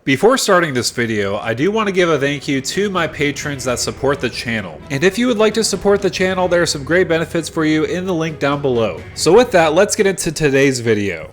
Before starting this video, I do want to give a thank you to my patrons that support the channel. And if you would like to support the channel, there are some great benefits for you in the link down below. So with that, let's get into today's video.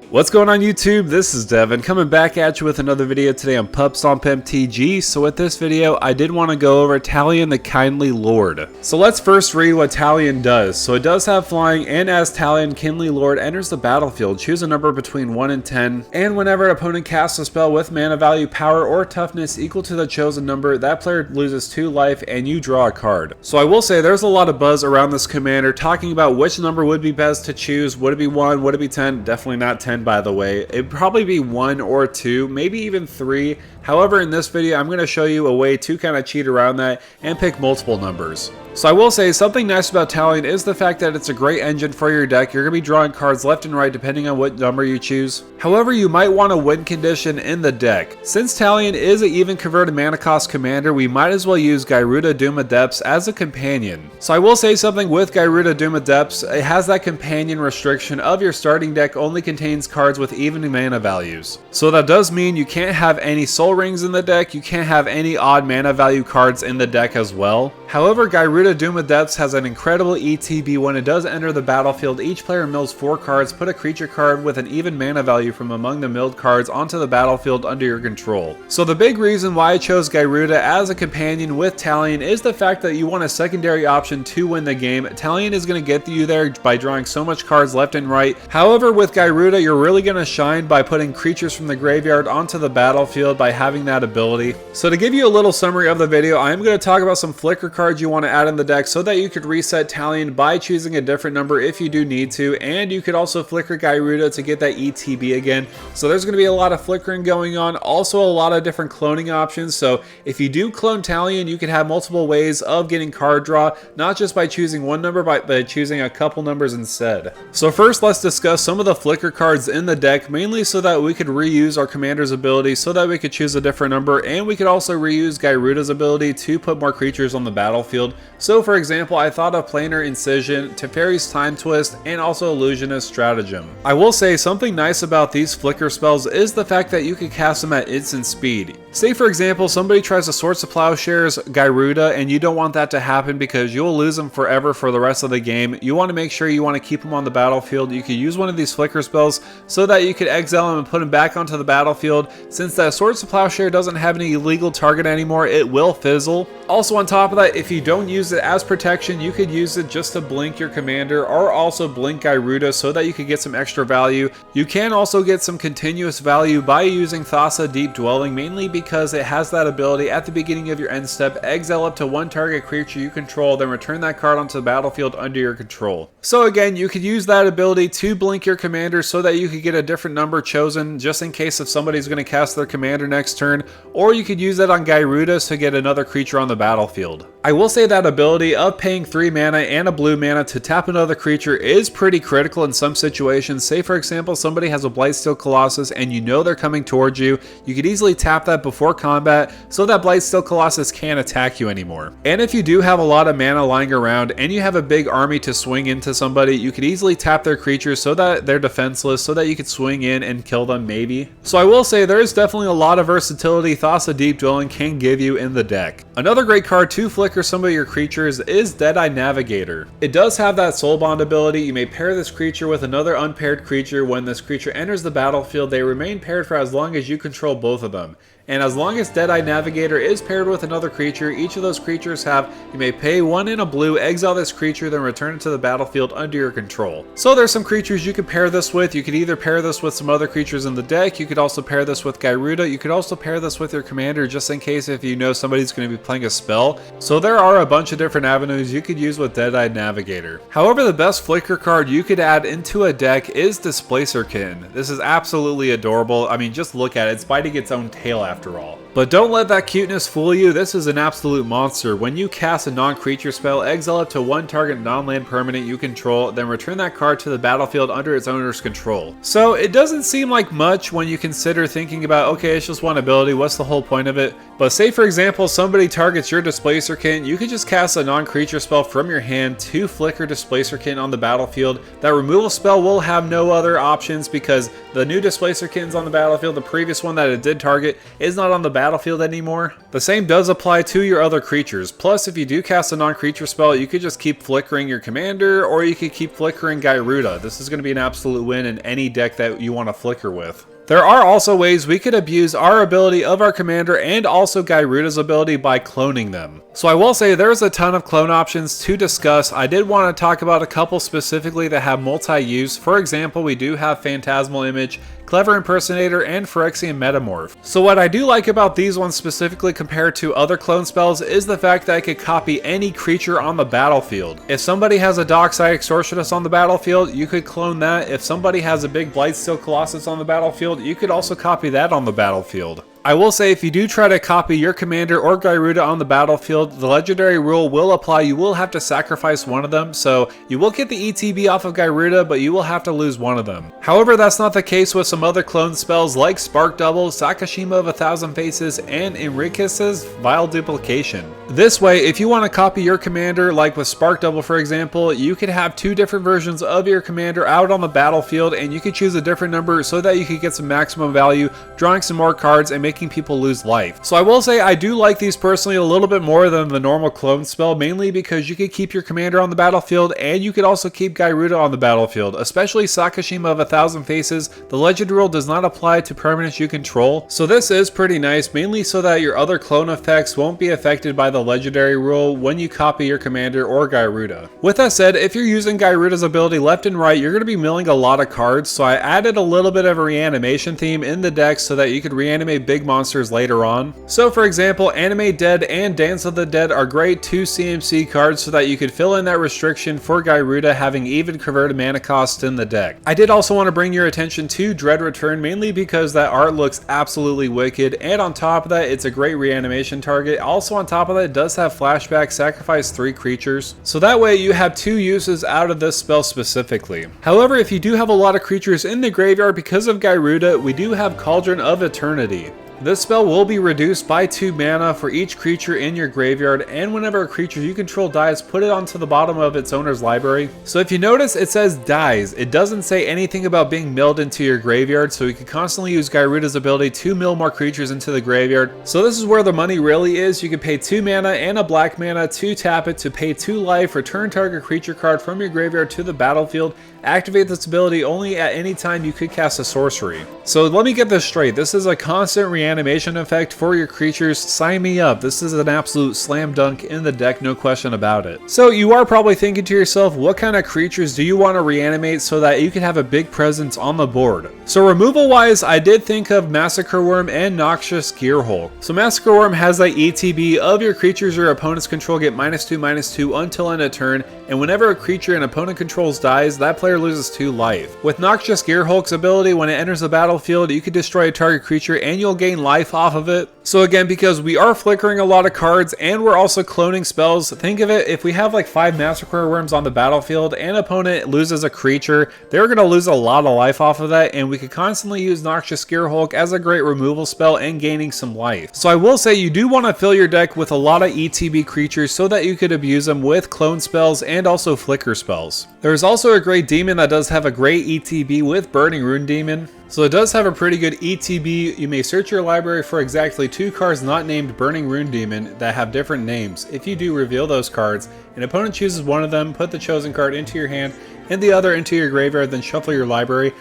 What's going on YouTube? This is Devin coming back at you with another video today on Pup Stomp MTG. So with this video, I did want to go over Talion the Kindly Lord. So let's first read what Talion does. So it does have flying, and as Talion Kindly Lord enters the battlefield, choose a number between 1 and 10. And whenever an opponent casts a spell with mana value, power, or toughness equal to the chosen number, that player loses 2 life and you draw a card. So I will say there's a lot of buzz around this commander talking about which number would be best to choose. Would it be 1? Would it be 10? Definitely not 10. By the way, it'd probably be 1 or 2, maybe even 3. However, in this video, I'm going to show you a way to kind of cheat around that and pick multiple numbers. So I will say something nice about Talion is the fact that it's a great engine for your deck. You're going to be drawing cards left and right depending on what number you choose. However, you might want a win condition in the deck. Since Talion is an even converted mana cost commander, we might as well use Gyruda Doom of Depts as a companion. So I will say something with Gyruda Doom of Depts, it has that companion restriction of your starting deck only contains cards with even mana values. So that does mean you can't have any Soul Rings in the deck, you can't have any odd mana value cards in the deck as well. However, Gyruda Doom of Depts has an incredible ETB. When it does enter the battlefield, each player mills 4 cards, put a creature card with an even mana value from among the milled cards onto the battlefield under your control. So the big reason why I chose Gyruda as a companion with Talion is the fact that you want a secondary option to win the game. Talion is going to get you there by drawing so much cards left and right. However, with Gyruda, you're really going to shine by putting creatures from the graveyard onto the battlefield by having that ability. So to give you a little summary of the video, I am going to talk about some flicker cards you want to add in the deck so that you could reset Talion by choosing a different number if you do need to, and you could also flicker Gyruda to get that ETB again. So there's going to be a lot of flickering going on, also a lot of different cloning options. So if you do clone Talion, you can have multiple ways of getting card draw, not just by choosing one number, but by choosing a couple numbers instead. So first, let's discuss some of the flicker cards in the deck, mainly so that we could reuse our commander's ability so that we could choose a different number, and we could also reuse Gyruda's ability to put more creatures on the battlefield. So for example, I thought of Planar Incision, Teferi's Time Twist, and also Illusionist Stratagem. I will say something nice about these flicker spells is the fact that you can cast them at instant speed. Say for example, somebody tries to Swords to Plowshares Gyruda and you don't want that to happen because you'll lose them forever for the rest of the game. You want to make sure you want to keep them on the battlefield. You could use one of these flicker spells so that you could exile them and put them back onto the battlefield. Since that Swords to Plowshare doesn't have any illegal target anymore, it will fizzle. Also on top of that, if you don't use it as protection, you could use it just to blink your commander or also blink Gyruda so that you could get some extra value. You can also get some continuous value by using Thassa Deep Dwelling, mainly because it has that ability at the beginning of your end step, exile up to 1 target creature you control, then return that card onto the battlefield under your control. So again, you could use that ability to blink your commander so that you could get a different number chosen just in case if somebody's going to cast their commander next turn, or you could use that on Gyruda to get another creature on the battlefield. I will say that ability of paying 3 mana and a blue mana to tap another creature is pretty critical in some situations. Say for example, somebody has a Blightsteel Colossus and you know they're coming towards you. You could easily tap that before combat so that Blightsteel Colossus can't attack you anymore. And if you do have a lot of mana lying around and you have a big army to swing into somebody, you could easily tap their creatures so that they're defenseless so that you could swing in and kill them maybe. So I will say there is definitely a lot of versatility Thassa Deep Dwelling can give you in the deck. Another great card to flicker some of your creatures is Deadeye Navigator. It does have that Soul Bond ability. You may pair this creature with another unpaired creature. When this creature enters the battlefield, they remain paired for as long as you control both of them. And as long as Deadeye Navigator is paired with another creature, each of those creatures you may pay 1 in a blue, exile this creature, then return it to the battlefield under your control. So there's some creatures you could pair this with. You could either pair this with some other creatures in the deck. You could also pair this with Gyruda. You could also pair this with your commander just in case if you know somebody's going to be playing a spell. So there are a bunch of different avenues you could use with Deadeye Navigator. However, the best flicker card you could add into a deck is Displacer Kitten. This is absolutely adorable. I mean, just look at it. It's biting its own tail after after all. But don't let that cuteness fool you, this is an absolute monster. When you cast a non-creature spell, exile up to one target non-land permanent you control, then return that card to the battlefield under its owner's control. So it doesn't seem like much when you consider thinking about, okay, it's just one ability, what's the whole point of it? But say for example, somebody targets your Displacerkin, you could just cast a non-creature spell from your hand to flicker Displacerkin on the battlefield. That removal spell will have no other options because the new Displacerkin's on the battlefield, the previous one that it did target is not on the battlefield anymore. The same does apply to your other creatures. Plus, if you do cast a non-creature spell, you could just keep flickering your commander, or you could keep flickering Gyruda. This is going to be an absolute win in any deck that you want to flicker with. There are also ways we could abuse our ability of our commander and also Gyruda's ability by cloning them. So I will say there's a ton of clone options to discuss. I did want to talk about a couple specifically that have multi-use. For example, we do have Phantasmal Image, Clever Impersonator, and Phyrexian Metamorph. So what I do like about these ones specifically compared to other clone spells is the fact that I could copy any creature on the battlefield. If somebody has a Dockside Extortionist on the battlefield, you could clone that. If somebody has a big Blightsteel Colossus on the battlefield, you could also copy that on the battlefield. I will say if you do try to copy your commander or Gyruda on the battlefield, the legendary rule will apply. You will have to sacrifice one of them, so you will get the ETB off of Gyruda, but you will have to lose one of them. However, that's not the case with some other clone spells like Spark Double, Sakashima of 1,000 Faces, and Enriquez's Vile Duplication. This way, if you want to copy your commander, like with Spark Double for example, you could have two different versions of your commander out on the battlefield, and you could choose a different number so that you could get some maximum value, drawing some more cards, and making people lose life. So I will say I do like these personally a little bit more than the normal clone spell, mainly because you could keep your commander on the battlefield and you could also keep Gyruda on the battlefield, especially Sakashima of 1,000 Faces. The legend rule does not apply to permanents you control, so this is pretty nice, mainly so that your other clone effects won't be affected by the legendary rule when you copy your commander or Gyruda. With that said, if you're using Gyruda's ability left and right, you're going to be milling a lot of cards, so I added a little bit of a reanimation theme in the deck so that you could reanimate big monsters later on. So for example, Animate Dead and Dance of the Dead are great 2 CMC cards so that you could fill in that restriction for Gyruda having even converted mana cost in the deck. I did also want to bring your attention to Dread Return, mainly because that art looks absolutely wicked, and on top of that, it's a great reanimation target. Also on top of that, it does have flashback, sacrifice 3 creatures, so that way you have 2 uses out of this spell specifically. However, if you do have a lot of creatures in the graveyard because of Gyruda, we do have Cauldron of Eternity. This spell will be reduced by 2 mana for each creature in your graveyard, and whenever a creature you control dies, put it onto the bottom of its owner's library. So if you notice, it says dies. It doesn't say anything about being milled into your graveyard, so you can constantly use Gyruda's ability to mill more creatures into the graveyard. So this is where the money really is. You can pay 2 mana and a black mana to tap it to pay 2 life, return target creature card from your graveyard to the battlefield, activate this ability only at any time you could cast a sorcery. So let me get this straight, this is a constant reanimation effect for your creatures. Sign me up, this is an absolute slam dunk in the deck, no question about it. So you are probably thinking to yourself, what kind of creatures do you want to reanimate so that you can have a big presence on the board? So removal wise, I did think of Massacre Worm and Noxious Gearhulk. So Massacre Worm has that ETB of your creatures your opponents control get -2/-2 until end of turn, and whenever a creature an opponent controls dies, that player loses 2 life. With Noxious Gearhulk's ability, when it enters the battlefield, you can destroy a target creature and you'll gain life off of it. So again, because we are flickering a lot of cards and we're also cloning spells, think of it, if we have like 5 Massacre Worms on the battlefield and an opponent loses a creature, they're going to lose a lot of life off of that, and we could constantly use Noxious Gearhulk as a great removal spell and gaining some life. So I will say you do want to fill your deck with a lot of ETB creatures so that you could abuse them with clone spells and also flicker spells. There's also a great demon that does have a great ETB with Burning Rune Demon. So it does have a pretty good ETB. You may search your library for exactly 2 cards not named Burning Rune Demon that have different names. If you do reveal those cards, an opponent chooses one of them, put the chosen card into your hand and the other into your graveyard, then shuffle your library.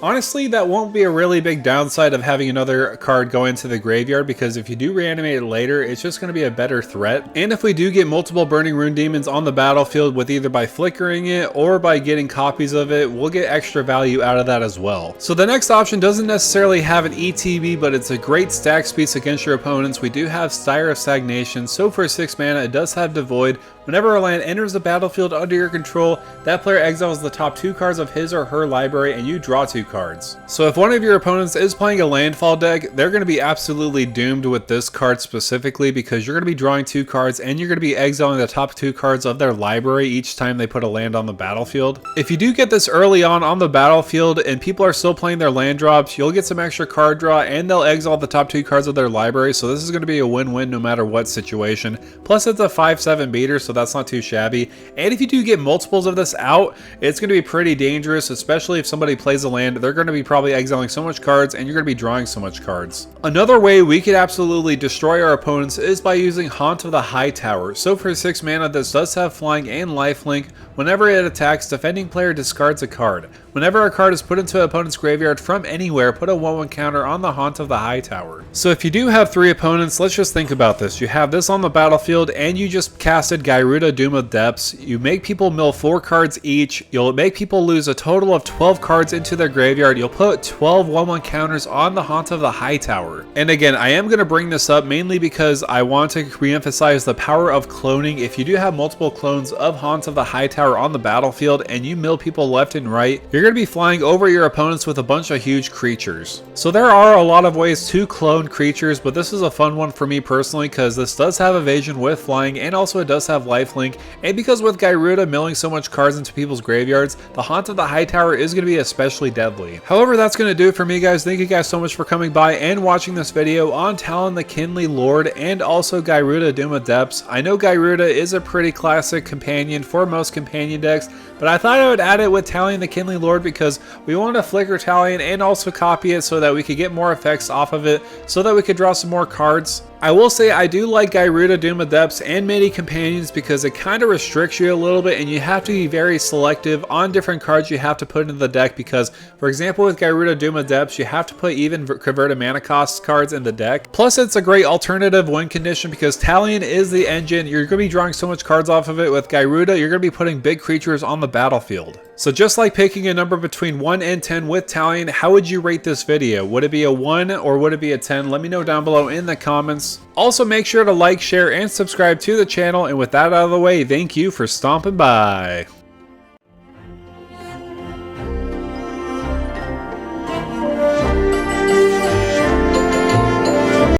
Honestly, that won't be a really big downside of having another card go into the graveyard, because if you do reanimate it later, it's just going to be a better threat. And if we do get multiple Burning Rune Demons on the battlefield, with either by flickering it or by getting copies of it, we'll get extra value out of that as well. So the next option doesn't necessarily have an ETB, but it's a great stack piece against your opponents. We do have Styre of Stagnation, so for 6 mana, it does have Devoid. Whenever a land enters the battlefield under your control, that player exiles the top 2 cards of his or her library and you draw 2 cards. So if one of your opponents is playing a landfall deck, they're going to be absolutely doomed with this card specifically, because you're going to be drawing 2 cards and you're going to be exiling the top 2 cards of their library each time they put a land on the battlefield. If you do get this early on the battlefield and people are still playing their land drops, you'll get some extra card draw and they'll exile the top 2 cards of their library, so this is going to be a win-win no matter what situation. Plus it's a 5/7 beater, so that's not too shabby. And if you do get multiples of this out, it's going to be pretty dangerous, especially if somebody plays a land. They're going to be probably exiling so much cards and you're going to be drawing so much cards. Another way we could absolutely destroy our opponents is by using Haunt of the Hightower. So for 6 mana, this does have flying and lifelink. Whenever it attacks, defending player discards a card. Whenever a card is put into an opponent's graveyard from anywhere, put a 1/1 counter on the Haunt of the Hightower. So if you do have 3 opponents, let's just think about this. You have this on the battlefield and you just casted Gyruda, Doom of Depths. You make people mill 4 cards each. You'll make people lose a total of 12 cards into their graveyard. You'll put 12 1/1 counters on the Haunt of the Hightower. And again, I am going to bring this up mainly because I want to re-emphasize the power of cloning. If you do have multiple clones of Haunt of the Hightower on the battlefield and you mill people left and right, you're going to be flying over your opponents with a bunch of huge creatures. So there are a lot of ways to clone creatures, but this is a fun one for me personally because this does have evasion with flying and also it does have lifelink, and because with Gyruda milling so much cards into people's graveyards, the Haunt of the Hightower is going to be especially deadly. However, that's going to do it for me, guys. Thank you guys so much for coming by and watching this video on Talion the Kindly Lord and also Gyruda, Doom of Depths. I know Gyruda is a pretty classic companion for most companion decks, but I thought I would add it with Talion the Kindly Lord because we want to flicker Talion and also copy it so that we could get more effects off of it so that we could draw some more cards. I will say I do like Gyruda, Doom of Depths and many companions because it kind of restricts you a little bit and you have to be very selective on different cards you have to put into the deck because, for example, with Gyruda, Doom of Depths, you have to put even converted mana cost cards in the deck. Plus, it's a great alternative win condition because Talion is the engine. You're going to be drawing so much cards off of it. With Gyruda, you're going to be putting big creatures on the battlefield. So just like picking a number between 1 and 10 with Talion, how would you rate this video? Would it be a 1 or would it be a 10? Let me know down below in the comments. Also, make sure to like, share, and subscribe to the channel. And with that out of the way, thank you for stomping by.